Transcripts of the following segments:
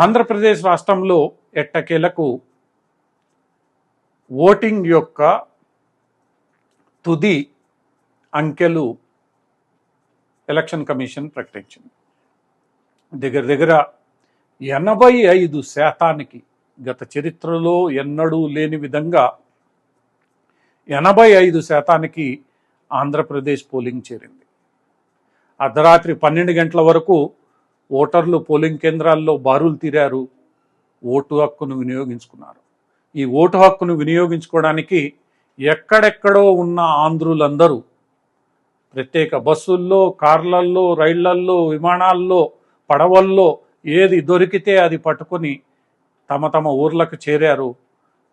ఆంధ్రప్రదేశ్ రాష్ట్రంలో ఎట్టకేలకు ఓటింగ్ యొక్క తుది అంకెలు ఎలక్షన్ కమిషన్ ప్రకటించింది. దగ్గర 85% గత చరిత్రలో ఎన్నడూ లేని విధంగా 85% ఆంధ్రప్రదేశ్ పోలింగ్ చేరింది. అర్ధరాత్రి 12 గంటల వరకు ఓటర్లు పోలింగ్ కేంద్రాల్లో బారులు తీరారు, ఓటు హక్కును వినియోగించుకున్నారు. ఈ ఓటు హక్కును వినియోగించుకోవడానికి ఎక్కడెక్కడో ఉన్న ఆంధ్రులందరూ ప్రత్యేక బస్సుల్లో, కార్లల్లో, రైళ్లల్లో, విమానాల్లో, పడవల్లో ఏది దొరికితే అది పట్టుకొని తమ తమ ఊర్లకు చేరారు.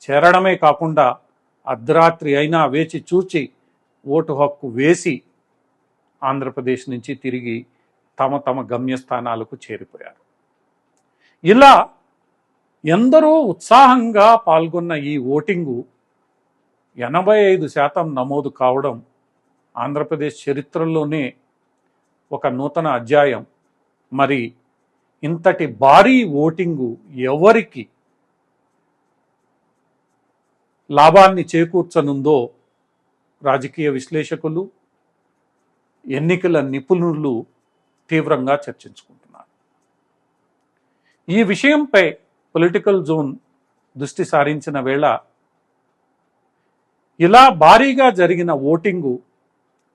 చేరడమే కాకుండా అర్ధరాత్రి అయినా వేచి చూచి ఓటు హక్కు వేసి ఆంధ్రప్రదేశ్ నుంచి తిరిగి తమ తమ గమ్యస్థానాలకు చేరిపోయారు. ఇలా ఎందరో ఉత్సాహంగా పాల్గొన్న ఈ ఓటింగు 85% నమోదు కావడం ఆంధ్రప్రదేశ్ చరిత్రలోనే ఒక నూతన అధ్యాయం. మరి ఇంతటి భారీ ఓటింగు ఎవరికి లాభాన్ని చేకూర్చనుందో రాజకీయ విశ్లేషకులు, ఎన్నికల నిపుణులు తీవ్రంగా చర్చించుకుంటున్నారు. ఈ విషయంపై పొలిటికల్ జోన్ దృష్టి సారించిన వేళ ఇలా భారీగా జరిగిన ఓటింగు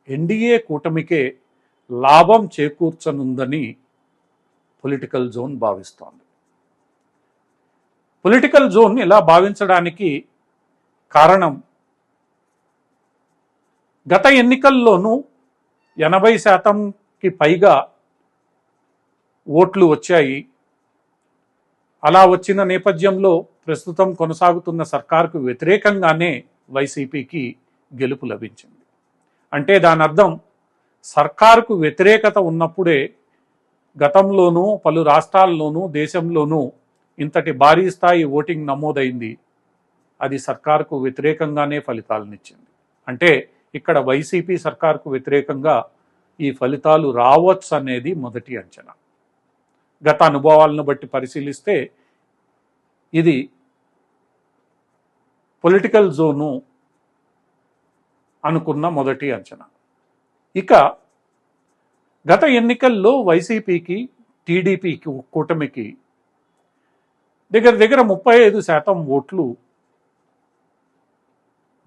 ఎన్డీఏ కూటమికే లాభం చేకూర్చనుందని పొలిటికల్ జోన్ భావిస్తోంది. పొలిటికల్ జోన్ ఇలా భావించడానికి కారణం గత ఎన్నికల్లోనూ 80%కి పైగా ఓట్లు వచ్చాయి. అలా వచ్చిన నేపథ్యంలో ప్రస్తుతం కొనసాగుతున్న సర్కారుకు వ్యతిరేకంగానే వైసీపీకి గెలుపు లభించింది. అంటే దాని అర్థం సర్కారుకు వ్యతిరేకత ఉన్నప్పుడే గతంలోనూ పలు రాష్ట్రాల్లోనూ దేశంలోనూ ఇంతటి భారీ స్థాయి ఓటింగ్ నమోదైంది. అది సర్కారుకు వ్యతిరేకంగానే ఫలితాలనిచ్చింది. అంటే ఇక్కడ వైసీపీ సర్కారుకు వ్యతిరేకంగా ఈ ఫలితాలు రావచ్చు అనేది మొదటి అంచనా. గత అనుభవాలను బట్టి పరిశీలిస్తే ఇది పొలిటికల్ జోను అనుకున్న మొదటి అంచనా. ఇక గత ఎన్నికల్లో వైసీపీకి, టీడీపీకి, కూటమికి దగ్గర 35% ఓట్లు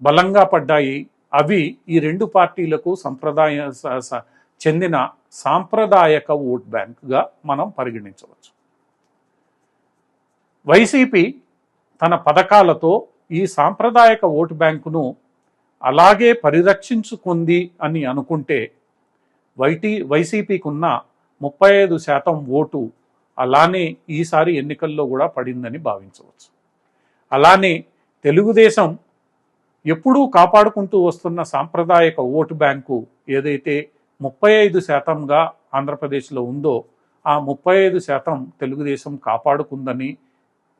బలంగా పడ్డాయి. అవి ఈ రెండు పార్టీలకు చెందిన సాంప్రదాయక ఓట్ బ్యాంక్గా మనం పరిగణించవచ్చు. వైసీపీ తన పథకాలతో ఈ సాంప్రదాయక ఓటు బ్యాంకును అలాగే పరిరక్షించుకుంది అని అనుకుంటే వైసీపీకి ఉన్న 35% ఓటు అలానే ఈసారి ఎన్నికల్లో కూడా పడిందని భావించవచ్చు. అలానే తెలుగుదేశం ఎప్పుడూ కాపాడుకుంటూ వస్తున్న సాంప్రదాయక ఓటు బ్యాంకు ఏదైతే 35%గా ఆంధ్రప్రదేశ్లో ఉందో ఆ 35% తెలుగుదేశం కాపాడుకుందని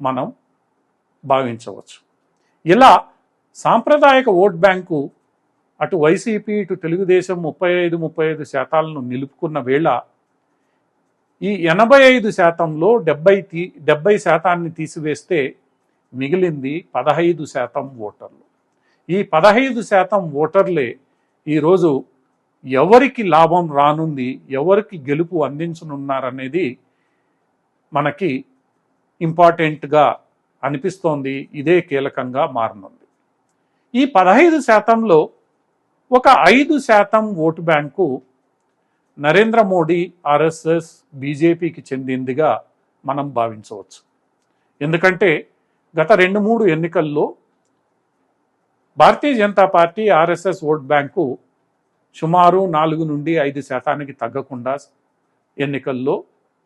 మనం భావించవచ్చు. ఇలా సాంప్రదాయక ఓట్ బ్యాంకు అటు వైసీపీ ఇటు తెలుగుదేశం 35% నిలుపుకున్న వేళ ఈ 85%లో 70% తీసివేస్తే మిగిలింది 15% ఓటర్లు. ఈ 15% ఓటర్లే ఈరోజు ఎవరికి లాభం రానుంది, ఎవరికి గెలుపు అందించనున్నారనేది మనకి ఇంపార్టెంట్గా అనిపిస్తోంది. ఇదే కీలకంగా మారనుంది. ఈ 15%లో ఒక 5% vote bank Narendra Modi, RSS, బీజేపీకి చెందిందిగా మనం భావించవచ్చు. ఎందుకంటే గత 2-3 ఎన్నికల్లో Bharatiya Janata party, RSS vote bank సుమారు 4-5% తగ్గకుండా ఎన్నికల్లో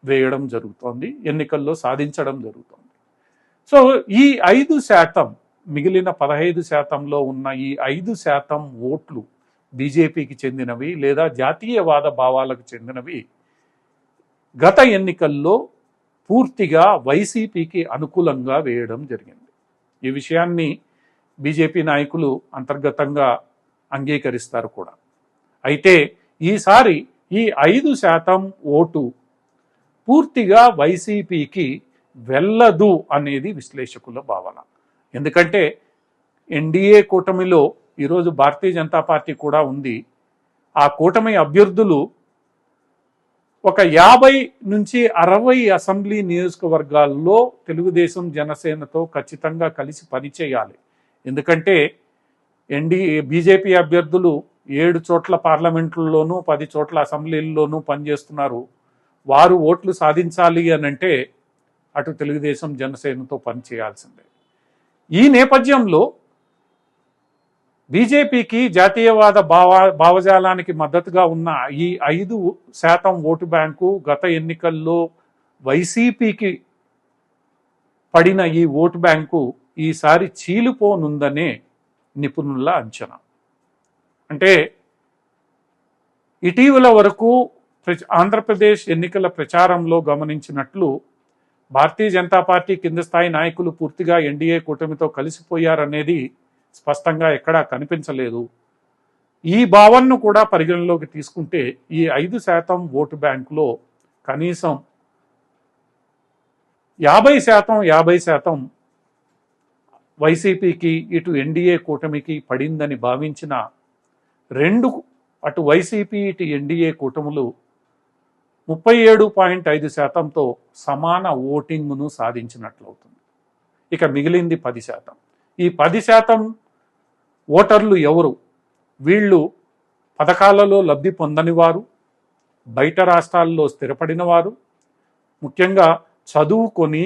వేయడం జరుగుతోంది, ఎన్నికల్లో సాధించడం జరుగుతోంది. సో ఈ 5%, మిగిలిన 15%లో ఉన్న ఈ 5% ఓట్లు బీజేపీకి చెందినవి లేదా జాతీయవాద భావాలకు చెందినవి గత ఎన్నికల్లో పూర్తిగా వైసీపీకి అనుకూలంగా వేయడం జరిగింది. ఈ విషయాన్ని బీజేపీ నాయకులు అంతర్గతంగా అంగీకరిస్తారు కూడా. అయితే ఈసారి ఈ 5% ఓటు పూర్తిగా వైసీపీకి వెళ్ళదు అనేది విశ్లేషకుల భావన. ఎందుకంటే ఎన్డీఏ కూటమిలో ఈరోజు భారతీయ జనతా పార్టీ కూడా ఉంది. ఆ కూటమి అభ్యర్థులు ఒక 50 నుంచి 60 అసెంబ్లీ నియోజకవర్గాల్లో తెలుగుదేశం జనసేనతో ఖచ్చితంగా కలిసి పనిచేయాలి. ఎందుకంటే బీజేపీ అభ్యర్థులు 7 చోట్ల పార్లమెంట్లలోనూ 10 చోట్ల అసెంబ్లీల్లోనూ పనిచేస్తున్నారు. వారు ఓట్లు సాధించాలి అనంటే అటు తెలుగుదేశం జనసేనతో పనిచేయాల్సిందే. ఈ నేపథ్యంలో బీజేపీకి జాతీయవాద భావజాలానికి మద్దతుగా ఉన్న ఈ 5% ఓటు బ్యాంకు గత ఎన్నికల్లో వైసీపీకి పడిన ఈ ఓటు బ్యాంకు ఈసారి చీలిపోనుందనే నిపుణుల అంచనా. అంటే ఇటీవల వరకు ఆంధ్రప్రదేశ్ ఎన్నికల ప్రచారంలో గమనించినట్లు భారతీయ జనతా పార్టీ కింద స్థాయి నాయకులు పూర్తిగా ఎన్డీఏ కూటమితో కలిసిపోయారనేది స్పష్టంగా ఎక్కడా కనిపించలేదు. ఈ భావనను కూడా పరిగణలోకి తీసుకుంటే ఈ 5% ఓటు బ్యాంకులో కనీసం 50% వైసీపీకి ఇటు ఎన్డీఏ కూటమికి పడిందని భావించిన అటు వైసీపీ ఇటు ఎన్డీఏ కూటములు 37.5%తో సమాన ఓటింగ్ను సాధించినట్లవుతుంది. ఇక మిగిలింది 10%. ఈ 10% ఓటర్లు ఎవరు? వీళ్ళు పథకాలలో లబ్ధి పొందని వారు, బయట రాష్ట్రాల్లో స్థిరపడిన వారు, ముఖ్యంగా చదువుకొని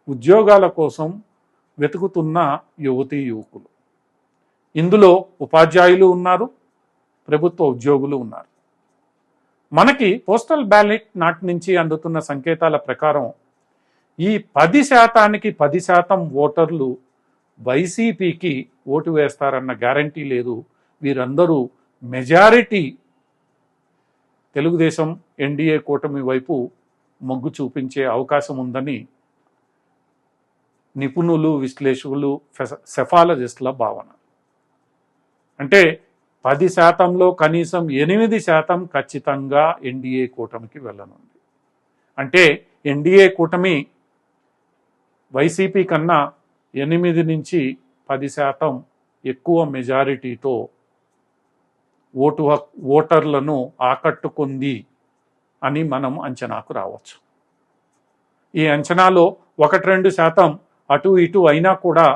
ఉద్యోగాల కోసం వెతుకుతున్న యువతీ యువకులు. ఇందులో ఉపాధ్యాయులు ఉన్నారు, ప్రభుత్వ ఉద్యోగులు ఉన్నారు. మనకి పోస్టల్ బ్యాలెట్ నాటి నుంచి అందుతున్న సంకేతాల ప్రకారం ఈ 10%కి 10% ఓటర్లు వైసీపీకి ఓటు వేస్తారన్న గ్యారంటీ లేదు. వీరందరూ మెజారిటీ తెలుగుదేశం ఎన్డీఏ కూటమి వైపు మొగ్గు చూపించే అవకాశం ఉందని నిపుణులు, విశ్లేషకులు, సెఫాలజిస్టుల భావన. అంటే 10%లో కనీసం 8% ఖచ్చితంగా ఎన్డీఏ కూటమికి వెళ్ళనుంది. అంటే ఎన్డీఏ కూటమి వైసీపీ కన్నా 8 నుంచి 10% ఎక్కువ మెజారిటీతో ఓటర్లను ఆకట్టుకుంది అని మనం అంచనాకు రావచ్చు. ఈ అంచనాలో 1-2% అటు ఇటు అయినా కూడా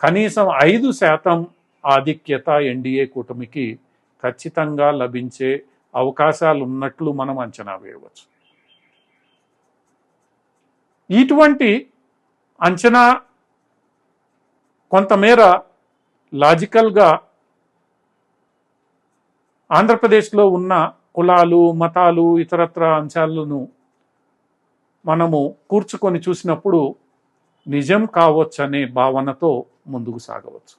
కనీసం 5% ఆధిక్యత ఎన్డీఏ కూటమికి ఖచ్చితంగా లభించే అవకాశాలు ఉన్నట్లు మనం అంచనా వేయవచ్చు. ఇటువంటి అంచనా కొంతమేర లాజికల్గా ఆంధ్రప్రదేశ్లో ఉన్న కులాలు, మతాలు, ఇతరత్ర అంశాలను మనము కూర్చుకొని చూసినప్పుడు నిజం కావచ్చనే భావనతో ముందుకు సాగవచ్చు.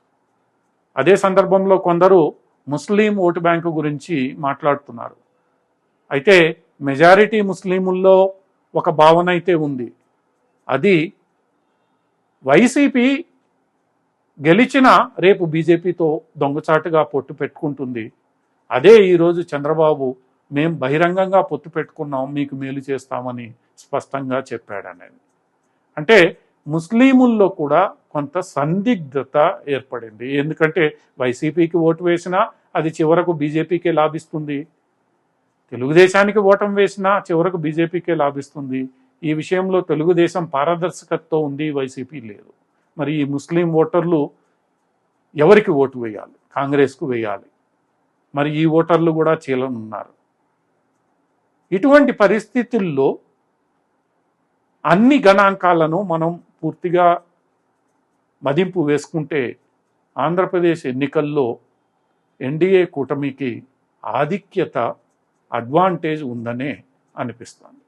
అదే సందర్భంలో కొందరు ముస్లిం ఓటు బ్యాంకు గురించి మాట్లాడుతున్నారు. అయితే మెజారిటీ ముస్లిముల్లో ఒక భావన అయితే ఉంది. అది వైసీపీ గెలిచిన రేపు బీజేపీతో దొంగచాటుగా పొత్తు పెట్టుకుంటుంది. అదే ఈరోజు చంద్రబాబు మేం బహిరంగంగా పొత్తు పెట్టుకున్నాం, మీకు మేలు చేస్తామని స్పష్టంగా చెప్పాడనేది. అంటే ముస్లిముల్లో కూడా కొంత సందిగ్ధత ఏర్పడింది. ఎందుకంటే వైసీపీకి ఓటు వేసినా అది చివరకు బీజేపీకే లాభిస్తుంది, తెలుగుదేశానికి ఓటం వేసినా చివరకు బీజేపీకే లాభిస్తుంది. ఈ విషయంలో తెలుగుదేశం పారదర్శకతతో ఉంది, వైసీపీ లేదు. మరి ఈ ముస్లిం ఓటర్లు ఎవరికి ఓటు వేయాలి? కాంగ్రెస్కు వేయాలి. మరి ఈ ఓటర్లు కూడా చీలనున్నారు. ఇటువంటి పరిస్థితుల్లో అన్ని గణాంకాలను మనం పూర్తిగా మదింపు వేసుకుంటే ఆంధ్రప్రదేశ్ ఎన్నికల్లో ఎన్డీఏ కూటమికి ఆధిక్యత, అడ్వాంటేజ్ ఉందనే అనిపిస్తుంది.